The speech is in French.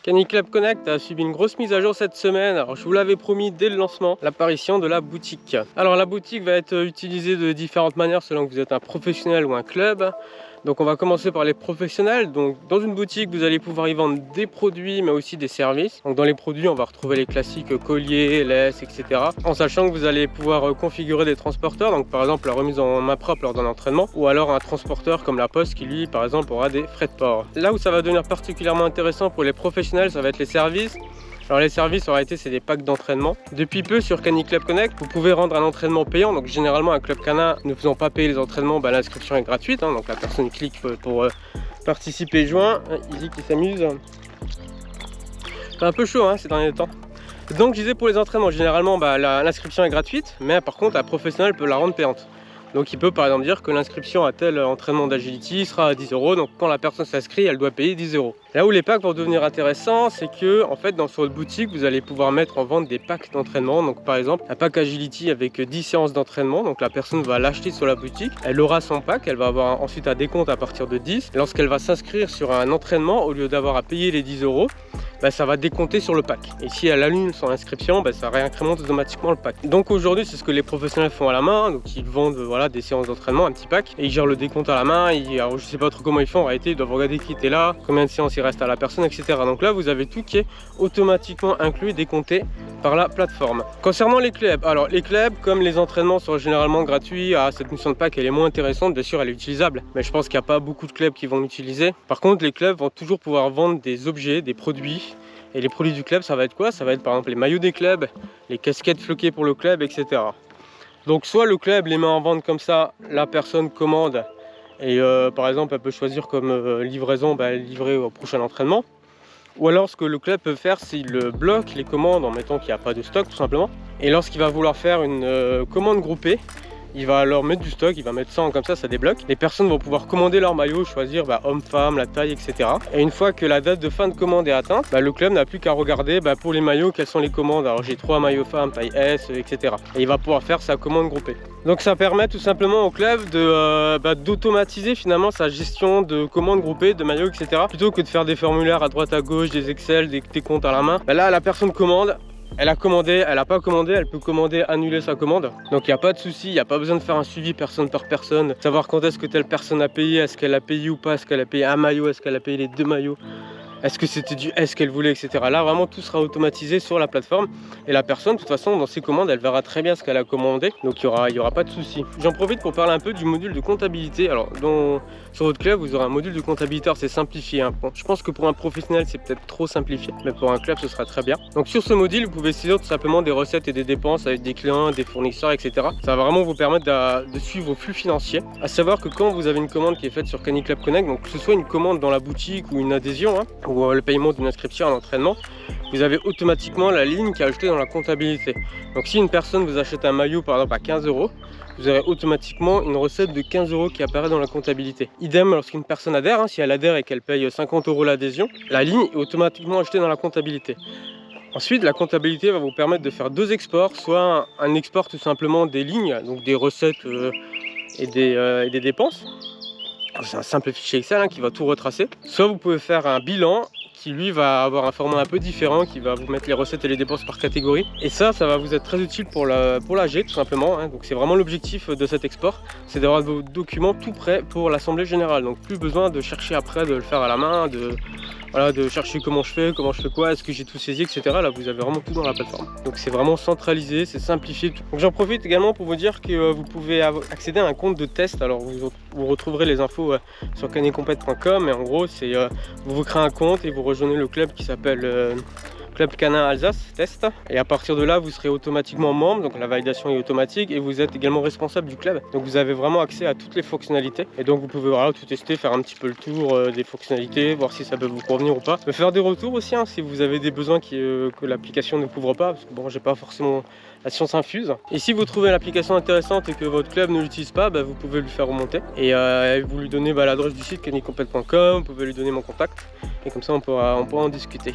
Caniclub Connect a subi une grosse mise à jour cette semaine. Alors je vous l'avais promis dès le lancement, l'apparition de la boutique. Alors la boutique va être utilisée de différentes manières selon que vous êtes un professionnel ou un club. Donc on va commencer par les professionnels. Donc dans une boutique vous allez pouvoir y vendre des produits mais aussi des services. Donc dans les produits on va retrouver les classiques colliers, laisses, etc. En sachant que vous allez pouvoir configurer des transporteurs. Donc par exemple la remise en main propre lors d'un entraînement. Ou alors un transporteur comme la Poste qui lui par exemple aura des frais de port. Là où ça va devenir particulièrement intéressant pour les professionnels, ça va être les services. Alors les services en réalité c'est des packs d'entraînement. Depuis peu sur Caniclub Connect vous pouvez rendre un entraînement payant. Donc généralement un club canin ne faisant pas payer les entraînements, l'inscription est gratuite. Donc la personne clique pour participer joint. Easy qui s'amuse. C'est un peu chaud ces derniers temps. Donc je disais pour les entraînements généralement l'inscription est gratuite. Mais par contre un professionnel peut la rendre payante. Donc il peut par exemple dire que l'inscription à tel entraînement d'agility sera à 10 €. Donc quand la personne s'inscrit, elle doit payer 10 €. Là où les packs vont devenir intéressants, c'est que en fait sur votre boutique, vous allez pouvoir mettre en vente des packs d'entraînement. Donc par exemple un pack agility avec 10 séances d'entraînement. Donc la personne va l'acheter sur la boutique, elle aura son pack, elle va avoir ensuite un décompte à partir de 10. Lorsqu'elle va s'inscrire sur un entraînement, au lieu d'avoir à payer les 10 €, ça va décompter sur le pack. Et si elle annule son inscription, ça réincrémente automatiquement le pack. Donc aujourd'hui c'est ce que les professionnels font à la main. Donc ils vendent des séances d'entraînement, un petit pack, et ils gèrent le décompte à la main. Alors je sais pas trop comment ils font en réalité, ils doivent regarder qui était là, combien de séances il reste à la personne, etc. Donc là vous avez tout qui est automatiquement inclus et décompté par la plateforme. Concernant les clubs, alors les clubs comme les entraînements sont généralement gratuits, cette mission de pack elle est moins intéressante, bien sûr elle est utilisable, mais je pense qu'il n'y a pas beaucoup de clubs qui vont l'utiliser. Par contre les clubs vont toujours pouvoir vendre des objets, des produits. Et les produits du club, ça va être quoi? Ça va être par exemple les maillots des clubs, les casquettes floquées pour le club, etc. Donc soit le club les met en vente comme ça, la personne commande et par exemple elle peut choisir comme livraison livrer au prochain entraînement. Ou alors ce que le club peut faire, c'est il bloque les commandes en mettant qu'il n'y a pas de stock tout simplement. Et lorsqu'il va vouloir faire une commande groupée, il va leur mettre du stock, il va mettre 100 comme ça débloque. Les personnes vont pouvoir commander leur maillot, choisir homme, femme, la taille, etc. Et une fois que la date de fin de commande est atteinte, le club n'a plus qu'à regarder pour les maillots quelles sont les commandes. Alors j'ai 3 maillots femmes, taille S, etc. Et il va pouvoir faire sa commande groupée. Donc ça permet tout simplement au club d'automatiser finalement sa gestion de commandes groupées, de maillots, etc. Plutôt que de faire des formulaires à droite à gauche, des Excel, des comptes à la main. Là la personne commande. Elle a commandé, elle n'a pas commandé, elle peut commander, annuler sa commande. Donc il n'y a pas de souci, il n'y a pas besoin de faire un suivi personne par personne. Savoir quand est-ce que telle personne a payé, est-ce qu'elle a payé ou pas, est-ce qu'elle a payé un maillot, est-ce qu'elle a payé les 2 maillots. Est-ce que c'était du S qu'elle voulait, etc. Là vraiment tout sera automatisé sur la plateforme. Et la personne de toute façon dans ses commandes elle verra très bien ce qu'elle a commandé. Donc il y aura pas de souci. J'en profite pour parler un peu du module de comptabilité. Alors sur votre club vous aurez un module de comptabilité, c'est simplifié. Bon, je pense que pour un professionnel c'est peut-être trop simplifié. Mais pour un club ce sera très bien. Donc sur ce module vous pouvez saisir tout simplement des recettes et des dépenses avec des clients, des fournisseurs, etc. Ça va vraiment vous permettre de suivre vos flux financiers. À savoir que quand vous avez une commande qui est faite sur Caniclub Connect, donc que ce soit une commande dans la boutique ou une adhésion, ou le paiement d'une inscription à l'entraînement, vous avez automatiquement la ligne qui est ajoutée dans la comptabilité. Donc si une personne vous achète un maillot par exemple à 15 €, vous aurez automatiquement une recette de 15 € qui apparaît dans la comptabilité. Idem lorsqu'une personne adhère, si elle adhère et qu'elle paye 50 € l'adhésion, la ligne est automatiquement ajoutée dans la comptabilité. Ensuite, la comptabilité va vous permettre de faire 2 exports, soit un export tout simplement des lignes, donc des recettes et des dépenses. C'est un simple fichier Excel qui va tout retracer. Soit vous pouvez faire un bilan qui lui va avoir un format un peu différent, qui va vous mettre les recettes et les dépenses par catégorie. Et ça va vous être très utile pour l'AG tout simplement. Donc c'est vraiment l'objectif de cet export, c'est d'avoir vos documents tout prêts pour l'assemblée générale. Donc plus besoin de chercher après, de le faire à la main, de chercher comment je fais quoi, est-ce que j'ai tout saisi, etc. Là vous avez vraiment tout dans la plateforme. Donc c'est vraiment centralisé, c'est simplifié. Donc j'en profite également pour vous dire que vous pouvez accéder à un compte de test. Alors vous retrouverez les infos sur caniccompet.com, et en gros c'est vous créez un compte et vous rejoignez le club qui s'appelle Club Canin Alsace Test, et à partir de là vous serez automatiquement membre, donc la validation est automatique, et vous êtes également responsable du club. Donc vous avez vraiment accès à toutes les fonctionnalités, et donc vous pouvez tout tester, faire un petit peu le tour des fonctionnalités, voir si ça peut vous convenir ou pas, me faire des retours aussi si vous avez des besoins que l'application ne couvre pas, parce que bon j'ai pas forcément la science infuse. Et si vous trouvez l'application intéressante et que votre club ne l'utilise pas, vous pouvez lui faire remonter, et vous lui donnez l'adresse du site caniccompet.com, vous pouvez lui donner mon contact, et comme ça on pourra en discuter.